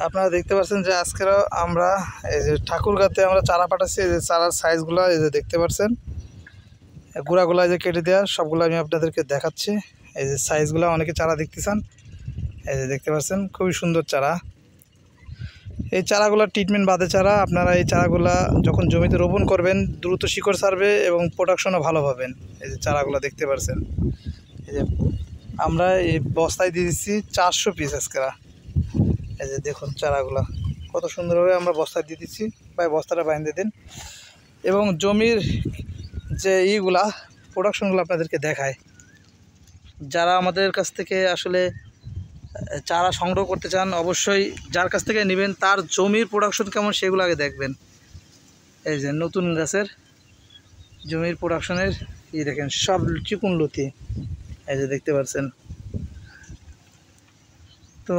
আপনারা দেখতে পাচ্ছেন যে আজকের আমরা এই যে ঠাকুরগাঁতে আমরা চারা পাঠাচ্ছি। এই যে চারার সাইজগুলো এই যে দেখতে পাচ্ছেন, গুঁড়াগুলো যে কেটে দেওয়া সবগুলো আমি আপনাদেরকে দেখাচ্ছি। এই যে সাইজগুলো অনেকে চারা দেখতে চান, এই যে দেখতে পাচ্ছেন খুবই সুন্দর চারা। এই চারাগুলো ট্রিটমেন্ট বাদে চারা। আপনারা এই চারাগুলা যখন জমিতে রোপণ করবেন দ্রুত শিকড় ছাড়বে এবং প্রোডাকশনও ভালো পাবেন। এই যে চারাগুলো দেখতে পাচ্ছেন, এই যে আমরা এই বস্তায় দিয়ে দিচ্ছি 400 পিস আজকেরা। এই যে দেখুন চারাগুলা কত সুন্দরভাবে আমরা বস্তায় দিয়ে দিচ্ছি। ভাই বস্তাটা বাইন্ধে দিন এবং জমির যে ইগুলা প্রোডাকশনগুলো আপনাদেরকে দেখায়। যারা আমাদের কাছ থেকে আসলে চারা সংগ্রহ করতে চান অবশ্যই যার কাছ থেকে নেবেন তার জমির প্রোডাকশন কেমন সেগুলো আগে দেখবেন। এই যে নতুন গাছের জমির প্রোডাকশনের দেখেন সব চিকুন লতি, এই যে দেখতে পাচ্ছেন। তো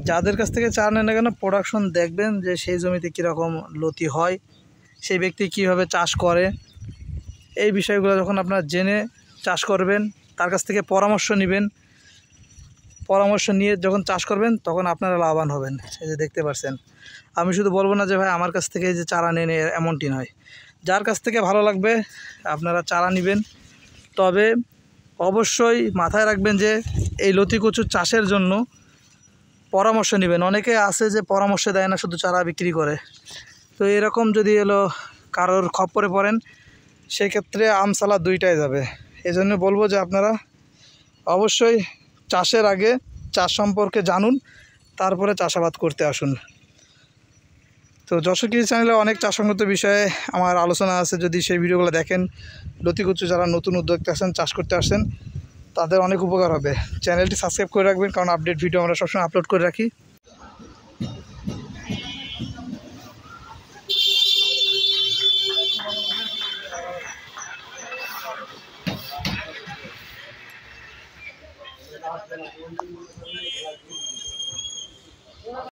যাদের কাছ থেকে চারা নেন না কেন প্রোডাকশন দেখবেন যে সেই জমিতে কীরকম লতি হয়, সেই ব্যক্তি কীভাবে চাষ করে, এই বিষয়গুলো যখন আপনারা জেনে চাষ করবেন, তার কাছ থেকে পরামর্শ নেবেন, পরামর্শ নিয়ে যখন চাষ করবেন তখন আপনারা লাভবান হবেন। এই যে দেখতে পাচ্ছেন, আমি শুধু বলবো না যে ভাই আমার কাছ থেকে যে চারা নেন এমনটি নয়। যার কাছ থেকে ভালো লাগবে আপনারা চারা নেবেন। তবে অবশ্যই মাথায় রাখবেন যে এই লতি কচু চাষের জন্য পরামর্শ নেবেন। অনেকে আছে যে পরামর্শ দেয় না, শুধু চারা বিক্রি করে। তো এরকম যদি কারোর খপ্পরে পড়েন সেক্ষেত্রে আমসালা দুইটাই যাবে। এই জন্য বলবো যে আপনারা অবশ্যই চাষের আগে চাষ সম্পর্কে জানুন, তারপরে চাষাবাদ করতে আসুন। তো যশোর কৃষি চ্যানেলে অনেক চাষসংগত বিষয়ে আমার আলোচনা আছে, যদি সেই ভিডিওগুলো দেখেন। লতি কচু যারা নতুন উদ্যোক্তা আছেন, চাষ করতে আসেন, তাদের অনেক উপকার হবে। চ্যানেলটি সাবস্ক্রাইব করে রাখবেন, কারণ আপডেট ভিডিও আমরা সবসময় আপলোড করে রাখি।